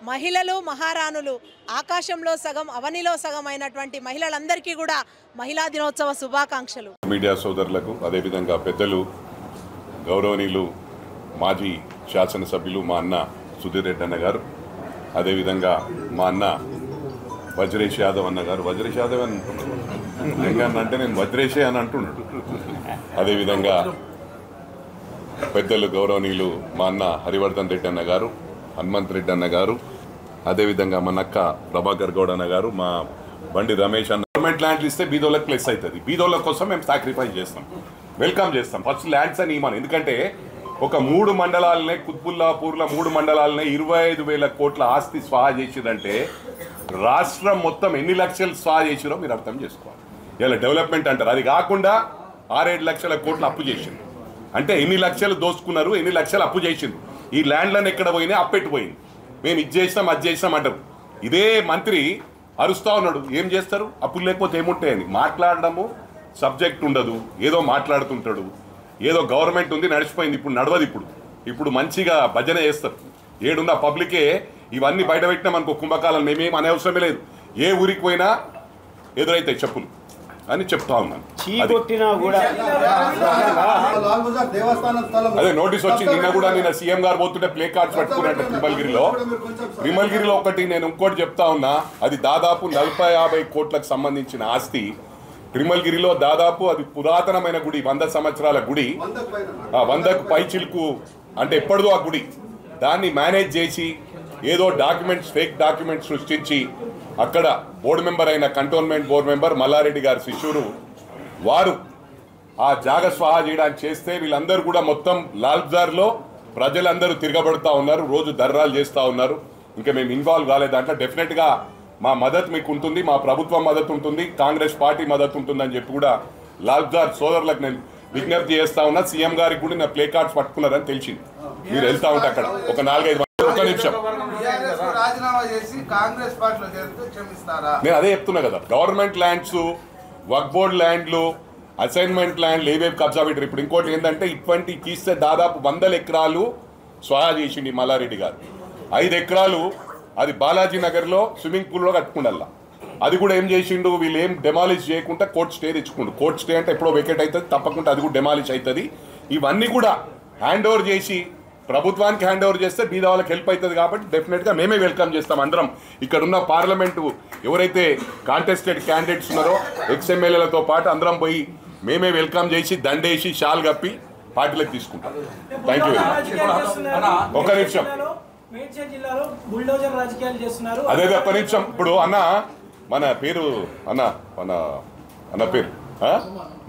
మహిళలు మహారాణులు ఆకాశంలో సగం అవనిలో సగం అయినటువంటి మహిళలందరికీ కూడా మహిళా దినోత్సవ శుభాకాంక్షలు. మీడియా సోదరులకు అదేవిధంగా పెద్దలు గౌరవనీయులు మాజీ శాసనసభ్యులు మా అన్న సుధీర్ రెడ్డి అన్న గారు, అదేవిధంగా మా అన్న వజ్రేష్ యాదవ్ అన్న గారు. వజ్రేష్ యాదవ్ అని అంటున్నాడు, అంటే నేను వజ్రేషే అని అంటున్నాడు. అదేవిధంగా పెద్దలు గౌరవనీయులు మా అన్న హరివర్ధన్ రెడ్డి అన్న గారు, హనుమంత్ రెడ్డి అన్న గారు, అదేవిధంగా మా నక్క ప్రభాకర్ గౌడ్ అన్న గారు, మా బండి రమేష్ అన్న. గవర్నమెంట్ ల్యాండ్లు ఇస్తే బీదోళ్ళకి ప్లస్ అవుతుంది. బీదోళ్ళ కోసం మేము సాక్రిఫైస్ చేస్తాం, వెల్కమ్ చేస్తాం. ఫస్ట్ ల్యాండ్స్ అని ఇవ్వను, ఎందుకంటే ఒక 3 మండలాలనే కుత్బుల్లాపూర్లో 3 మండలాలనే 25,000 కోట్ల ఆస్తి స్వాహా చేసిరంటే రాష్ట్రం మొత్తం ఎన్ని లక్షలు స్వాహా చేసిరో మీరు అర్థం చేసుకోవాలి. ఇలా డెవలప్మెంట్ అంటారు. అది కాకుండా 6-7 లక్షల కోట్లు అప్పు చేసింది అంటే ఎన్ని లక్షలు దోసుకున్నారు, ఎన్ని లక్షలు అప్పు చేసింది. ఈ ల్యాండ్లను ఎక్కడ పోయినా అప్పెట్టిపోయింది. మేము ఇది చేసినాం అది చేసినాం అంటారు. ఇదే మంత్రి అరుస్తా ఉన్నాడు, ఏం చేస్తారు అప్పులు లేకపోతే ఏముంటాయని. మాట్లాడడము సబ్జెక్ట్ ఉండదు, ఏదో మాట్లాడుతుంటాడు. ఏదో గవర్నమెంట్ ఉంది నడిచిపోయింది, ఇప్పుడు నడవదు. ఇప్పుడు మంచిగా భజన చేస్తారు. ఏడున్న పబ్లికే ఇవన్నీ బయట పెట్టినాం అనుకో కుంభకాలం మేమేం అనే అవసరమే లేదు. ఏ ఊరికి పోయినా ఎదురైతాయి చెప్పులు అని చెప్తా ఉన్నాను. అదే నోటీస్ వచ్చి నిన్న సీఎం గారు పోతుంటే ప్లే కార్డ్స్ పట్టుకున్నట్టు త్రిమల్గిరిలో ఒకటి. నేను ఇంకోటి చెప్తా ఉన్నా, అది దాదాపు 40-50 కోట్లకు సంబంధించిన ఆస్తి. త్రిమల్గిరిలో దాదాపు అది పురాతనమైన గుడి, 100 సంవత్సరాల గుడి, 100కు పై చిలుకు అంటే ఎప్పటిదో ఆ గుడి. దాన్ని మేనేజ్ చేసి ఏదో డాక్యుమెంట్స్, ఫేక్ డాక్యుమెంట్స్ సృష్టించి అక్కడ బోర్డు మెంబర్ అయిన కంటోన్మెంట్ బోర్డు మెంబర్ మల్లారెడ్డి గారి శిష్యుడు వారు ఆ జాగ స్వాహా చేయడానికి చేస్తే వీళ్ళందరూ కూడా మొత్తం లాల్ బజార్లో ప్రజలందరూ తిరగబడుతూ ఉన్నారు, రోజు ధర్నాలు చేస్తూ ఉన్నారు. ఇంకా మేము ఇన్వాల్వ్ కాలేదు దాంట్లో. డెఫినెట్గా మా మద్దతు మీకు ఉంటుంది, మా ప్రభుత్వం మద్దతు ఉంటుంది, కాంగ్రెస్ పార్టీ మద్దతు ఉంటుందని చెప్పి కూడా లాల్ బజార్ సోదరులకు నేను విజ్ఞప్తి చేస్తా ఉన్నా. సీఎం గారికి కూడా నా ప్లే కార్డ్స్ పట్టుకున్నారని తెలిసింది. మీరు వెళ్తా ఉంటే అక్కడ ఒక 4-5 ఒక నిమిషం నేను అదే చెప్తున్నా కదా, గవర్నమెంట్ ల్యాండ్స్, వక్ఫ్ బోర్డ్ ల్యాండ్లు, అసైన్మెంట్ ల్యాండ్లు ఏవేవి కబ్జా పెట్టారు. ఇప్పుడు ఇంకోటి ఏంటంటే ఇటువంటి తీస్తే దాదాపు 100 ఎకరాలు స్వాహా చేసింది మల్లారెడ్డి గారు. 5 ఎకరాలు అది బాలాజీ నగర్లో స్విమ్మింగ్ పూల్లో కట్టుకుండల్లా. అది కూడా ఏం చేసిండు, వీళ్ళు ఏం డెమాలిష్ చేయకుండా కోర్టు స్టే తెచ్చుకుండు. కోర్టు స్టే అంటే ఎప్పుడో వెకేట్ అవుతుంది, తప్పకుండా అది కూడా డెమాలిష్ అవుతుంది. ఇవన్నీ కూడా హ్యాండ్ ఓవర్ చేసి ప్రభుత్వానికి హ్యాండ్ ఓవర్ చేస్తే బీద వాళ్ళకి హెల్ప్ అవుతుంది. కాబట్టి డెఫినెట్గా మేమే వెల్కమ్ చేస్తాం. అందరం ఇక్కడ ఉన్న పార్లమెంటు ఎవరైతే కాంటెస్టెడ్ క్యాండిడేట్స్ ఉన్నారో ఎక్స్ఎమ్మెల్యేలతో పాటు అందరం పోయి మేమే వెల్కమ్ చేసి దండేసి షాల్ కప్పి పార్టీలకు తీసుకుంటాం. Thank you. ఒక నిమిషం అదే ఒక్క నిమిషం. ఇప్పుడు అన్న మన పేరు అన్న పేరు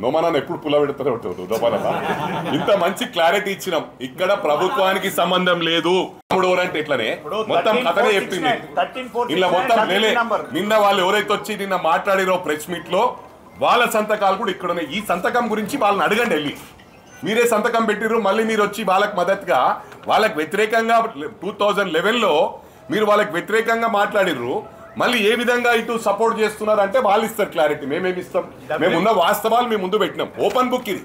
నోమానా ఎప్పుడు పుల్ల పెడతారు నోమానా. ఇంత మంచి క్లారిటీ ఇచ్చినాం. ఇక్కడ ప్రభుత్వానికి సంబంధం లేదు అంటే ఇట్లనే మొత్తం కథనే చెప్తుంది. ఇలా మొత్తం నిన్న వాళ్ళు ఎవరైతే వచ్చి నిన్న మాట్లాడిరో ప్రెస్ మీట్ లో వాళ్ళ సంతకాలు కూడా ఇక్కడ ఉన్నాయి. ఈ సంతకం గురించి వాళ్ళని అడగండి వెళ్ళి. మీరే సంతకం పెట్టిర్రు, మళ్ళీ మీరు వచ్చి వాళ్ళకి మద్దతుగా వాళ్ళకి వ్యతిరేకంగా 2011లో మీరు వాళ్ళకి వ్యతిరేకంగా మాట్లాడిర్రు. మళ్ళీ ఏ విధంగా ఇటు సపోర్ట్ చేస్తున్నారు అంటే వాళ్ళు ఇస్తారు క్లారిటీ. మేమేమి ఇస్తాం, మేమున్న వాస్తవాలు మేము ముందు పెట్టినాం. ఓపెన్ బుక్ ఇది,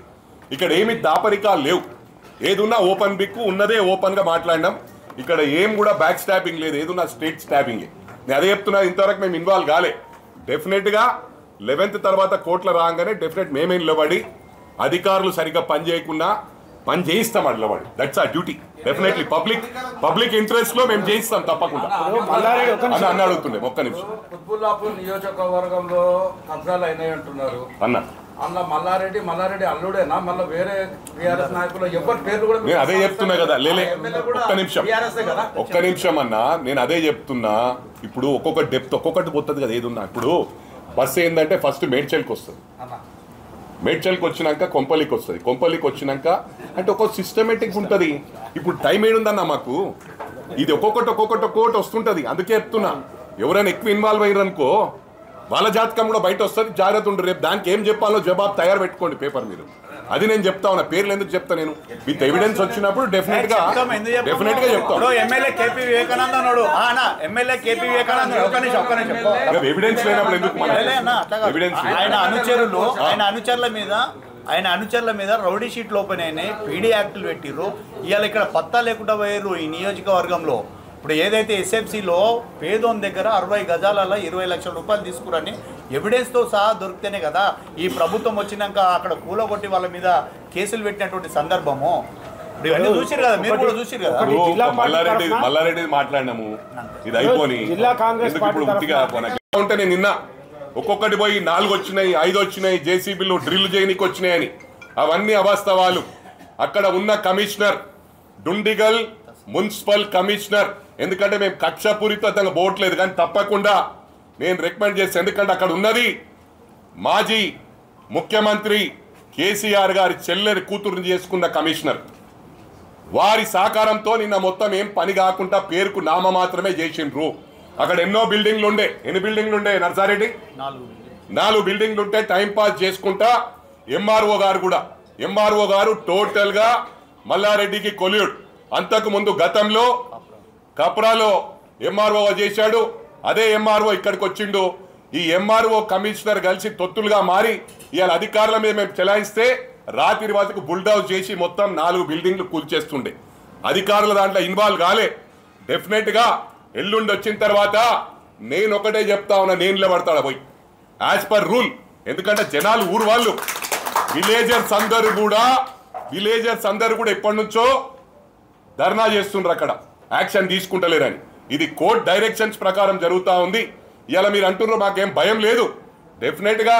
ఇక్కడ ఏమి దాపరికాలు లేవు. ఏదున్నా ఓపెన్ బుక్ ఉన్నదే ఓపెన్గా మాట్లాడినాం. ఇక్కడ ఏం కూడా బ్యాక్ స్టాపింగ్ లేదు, ఏదున్నా స్ట్రేట్ స్టాపింగే. నేను అదే చెప్తున్నా, ఇంతవరకు మేము ఇన్వాల్వ్ కాలే. డెఫినెట్గా 11th తర్వాత కోర్టులో రాగానే డెఫినెట్ మేమే నిలబడి అధికారులు సరిగ్గా పని చేయకుండా పని చేయిస్తాం. నిలబడి దట్స్ ఆ డ్యూటీ. డెఫినెట్లీ పబ్లిక్ ఇంట్రెస్ట్ లో మేము చేయిస్తాం తప్పకుండా. అన్న అడుగుతుండే ఒక్క నిమిషం. కుత్బుల్లాపూర్ నియోజకవర్గంలో కబ్జాలు అయినాయి అంటున్నారు అన్న మల్లారెడ్డి అల్లుడేనా? మళ్ళీ వేరే టీఆర్ఎస్ నాయకులు ఎవరి పేర్లు కూడా నేను అదే చెప్తున్నా కదా. ఒక్క నిమిషం అన్న, నేను అదే చెప్తున్నా. ఇప్పుడు ఒక్కొక్క డెప్త్ ఒక్కొక్కటి పోతుంది కదా. ఏదున్నా ఇప్పుడు బస్సు ఏంటంటే ఫస్ట్ మేడ్చల్కి వస్తుంది, మేడ్చల్కి వచ్చినాక కొంపల్లికి వస్తుంది, కొంపల్లికి వచ్చినాక అంటే ఒక్కొక్క సిస్టమేటిక్ ఉంటుంది. ఇప్పుడు టైం ఏడుందన్న మాకు, ఇది ఒక్కొక్కటి వస్తుంటుంది. అందుకే చెప్తున్నా, ఎవరైనా ఎక్కువ ఇన్వాల్వ్ అయ్యారనుకో వాళ్ళ జాతకం కూడా బయట వస్తుంది. జాగ్రత్త ఉండు. రేపు దానికి ఏం చెప్పాలో జవాబు తయారు పెట్టుకోండి పేపర్ మీరు. అది నేను చెప్తా ఉన్నా. పేర్లు ఎందుకు చెప్తా, నేను విత్ ఎవిడెన్స్ వచ్చినప్పుడు డెఫినెట్ గా చెప్తాను. ఎవిడెన్స్ లేనప్పుడు ఎందుకు ఎవిడెన్స్? ఆయన అనుచరుల మీద రౌడీ షీట్లు ఓపెన్ అయినాయి, పీడీ యాక్టులు పెట్టిర్రు. ఇవాళ ఇక్కడ పత్తా లేకుండా పోయారు ఈ నియోజకవర్గంలో. ఇప్పుడు ఏదైతే ఎస్ఎఫ్సిలో పేదోన్ దగ్గర 60 గజాలలో 20 లక్షల రూపాయలు తీసుకురని ఎవిడెన్స్తో సహా దొరికితేనే కదా ఈ ప్రభుత్వం వచ్చినాక అక్కడ కూలగొట్టి వాళ్ళ మీద కేసులు పెట్టినటువంటి సందర్భము. ఇప్పుడు ఇవన్నీ చూసిరు కదా, మీరు కూడా చూసిరు కదా. మల్లారెడ్డి మాట్లాడినాము, ఇది అయిపోయి ఉంటే నేను నిన్న ఒక్కొక్కటి పోయి 4 వచ్చినాయి 5 వచ్చినాయి జేసీబీలు డ్రిల్ చేయనికి వచ్చినాయని, అవన్నీ అవాస్తవాలు. అక్కడ ఉన్న కమిషనర్ డుండిగల్ మున్సిపల్ కమిషనర్, ఎందుకంటే మేము కక్షపూరితంగా పోవట్లేదు కానీ తప్పకుండా నేను రికమెండ్ చేస్తాను, ఎందుకంటే అక్కడ ఉన్నది మాజీ ముఖ్యమంత్రి కేసీఆర్ గారి చెల్లెరి కూతురుని చేసుకున్న కమిషనర్. వారి సహకారంతో నిన్న మొత్తం ఏం పని కాకుండా పేరుకు నామ మాత్రమే చేసిండ్రు. అక్కడ ఎన్నో బిల్డింగ్లు ఉండే, ఎన్ని బిల్డింగ్లు ఉండే నర్సారెడ్డి? 4 బిల్డింగ్లు ఉంటే టైం పాస్ చేసుకుంటా ఎంఆర్ఓ గారు టోటల్ గా మల్లారెడ్డికి కొల్యూడ్. అంతకు ముందు గతంలో కప్రాలో ఎంఆర్ఓ చేశాడు, అదే ఎంఆర్ఓ ఇక్కడికి వచ్చిండు. ఈ ఎంఆర్ఓ కమిషనర్ కలిసి తొత్తులుగా మారి ఇవాళ అధికారుల మీద మేము చెలాయిస్తే రాత్రి వరకు బుల్డౌజ్ చేసి మొత్తం 4 బిల్డింగ్లు కూల్చేస్తుండే. అధికారుల దాంట్లో ఇన్వాల్వ్ కాలే. డెఫినెట్ గా ఎల్లుండి వచ్చిన తర్వాత నేను ఒకటే చెప్తా ఉన్నా, నేను నిలబడతాడా పోయి యాజ్ పర్ రూల్. ఎందుకంటే జనాలు ఊరు వాళ్ళు విలేజర్స్ అందరూ కూడా ఎప్పటి నుంచో ధర్నా చేస్తుండ్రు, అక్కడ యాక్షన్ తీసుకుంటలేరని. ఇది కోర్ట్ డైరెక్షన్స్ ప్రకారం జరుగుతూ ఉంది. ఇలా మీరు అంటున్నారు మాకేం భయం లేదు. డెఫినెట్ గా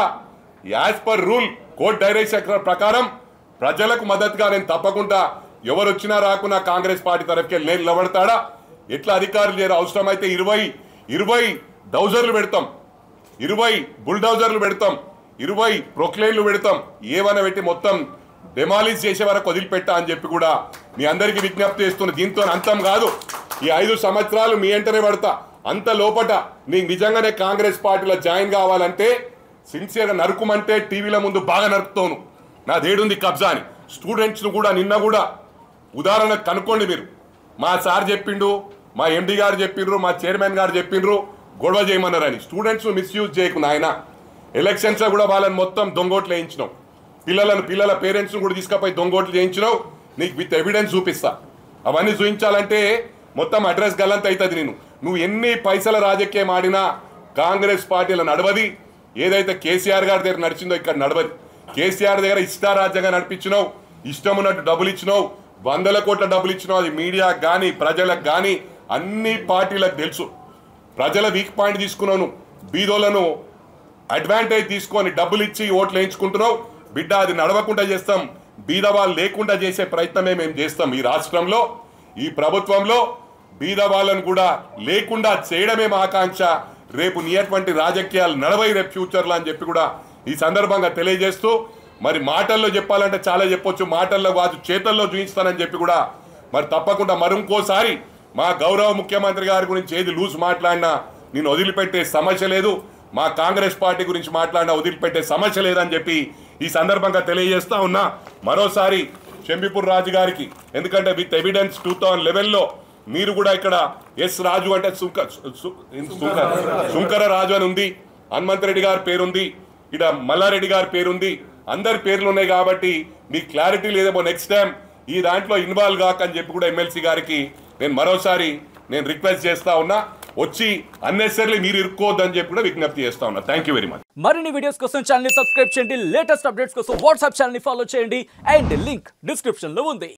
as per rule court direction ప్రకారం ప్రజలకు మద్దతుగా నేను తప్పకుండా ఎవరు వచ్చినా రాకున్నా కాంగ్రెస్ పార్టీ తరఫుకి నేను నిలబడతాడా. ఎట్లా అధికారులు చేయరు, అవసరమైతే 20 డౌజర్లు పెడతాం, 20 బుల్డౌజర్లు పెడతాం, 20 ప్రొక్లైన్లు పెడతాం, ఏమైనా పెట్టి మొత్తం డెమాలిష్ చేసే వరకు వదిలిపెట్టా అని చెప్పి కూడా మీ అందరికీ విజ్ఞప్తి చేస్తున్న. దీంతో అంతం కాదు, ఈ 5 సంవత్సరాలు మీ వెంటనే పడతా. అంత లోపట నీకు నిజంగానే కాంగ్రెస్ పార్టీలో జాయిన్ కావాలంటే సిన్సియర్గా నరుకుమంటే టీవీల ముందు బాగా నరుకుతాను, నాదేడుంది కబ్జా అని. స్టూడెంట్స్ను కూడా నిన్న కూడా ఉదాహరణకు కనుక్కోండి మీరు. మా సార్ చెప్పిండు, మా ఎండి గారు చెప్పిండ్రు, మా చైర్మన్ గారు చెప్పిండ్రు గొడవ చేయమన్నారని. స్టూడెంట్స్ను మిస్యూజ్ చేయకు నాయన. ఎలక్షన్స్లో కూడా వాళ్ళని మొత్తం దొంగోట్లు వేయించినావు, పిల్లల పేరెంట్స్ను కూడా తీసుకుపోయి దొంగోట్లు చేయించినావు. నీకు విత్ ఎవిడెన్స్ చూపిస్తా. అవన్నీ చూపించాలంటే మొత్తం అడ్రస్ గల్లంత అవుతుంది. నువ్వు ఎన్ని పైసల రాజకీయం ఆడినా కాంగ్రెస్ పార్టీలో నడవది. ఏదైతే కేసీఆర్ గారి దగ్గర నడిచిందో ఇక్కడ నడవది. కేసీఆర్ దగ్గర ఇష్టారాజ్యంగా నడిపించినావు, ఇష్టం ఉన్నట్టు డబ్బులు ఇచ్చినావు, 100 కోట్ల డబ్బులు ఇచ్చినావు. అది మీడియాకు కానీ ప్రజలకు కానీ అన్ని పార్టీలకు తెలుసు. ప్రజల వీక్ పాయింట్ తీసుకున్నావు, బీదోళ్లను అడ్వాంటేజ్ తీసుకొని డబ్బులు ఇచ్చి ఓట్లు వేయించుకుంటున్నావు. బిడ్డ అది నడవకుండా చేస్తాం, బీదవాళ్ళు లేకుండా చేసే ప్రయత్నమే మేము చేస్తాం. ఈ రాష్ట్రంలో ఈ ప్రభుత్వంలో బీదవాళ్ళను కూడా లేకుండా చేయడమే మా ఆకాంక్ష. రేపు నీటువంటి రాజకీయాలు నడవై రేపు ఫ్యూచర్లో అని చెప్పి కూడా ఈ సందర్భంగా తెలియజేస్తూ, మరి మాటల్లో చెప్పాలంటే చాలా చెప్పొచ్చు, మాటల్లో కాదు చేతల్లో చూపిస్తానని చెప్పి కూడా మరి తప్పకుండా మరింకోసారి మా గౌరవ ముఖ్యమంత్రి గారి గురించి ఏది లూజ్ మాట్లాడినా నేను వదిలిపెట్టే సమస్య లేదు, మా కాంగ్రెస్ పార్టీ గురించి మాట్లాడినా వదిలిపెట్టే సమస్య లేదని చెప్పి ఈ సందర్భంగా తెలియజేస్తా ఉన్నా. మరోసారి చెంబిపూర్ రాజు గారికి, ఎందుకంటే విత్ ఎవిడెన్స్ 2011లో మీరు కూడా ఇక్కడ ఎస్ రాజు అంటే శుంకర రాజు అని ఉంది, హనుమంతరెడ్డి గారి పేరుంది, ఇక్కడ మల్లారెడ్డి గారి పేరుంది, అందరి పేర్లు ఉన్నాయి. కాబట్టి మీకు క్లారిటీ లేదేమో, నెక్స్ట్ టైం ఈ దాంట్లో ఇన్వాల్వ్ కాకని చెప్పి కూడా ఎమ్మెల్సీ గారికి నేను మరోసారి రిక్వెస్ట్ చేస్తా ఉన్నా. వచ్చి అన్నెసరీ మీరు ఇరుక్కోవద్దని చెప్పి కూడా విజ్ఞప్తి చేస్తా ఉన్నా. Thank you very much. మరిన్ని వీడియోస్ కోసం ఛానల్ ని సబ్స్క్రైబ్ చేయండి, లేటెస్ట్ అప్డేట్స్ కోసం వాట్సాప్ ఛానల్ ని ఫాలో చేయండి, అండ్ లింక్ డిస్క్రిప్షన్ లో ఉంది.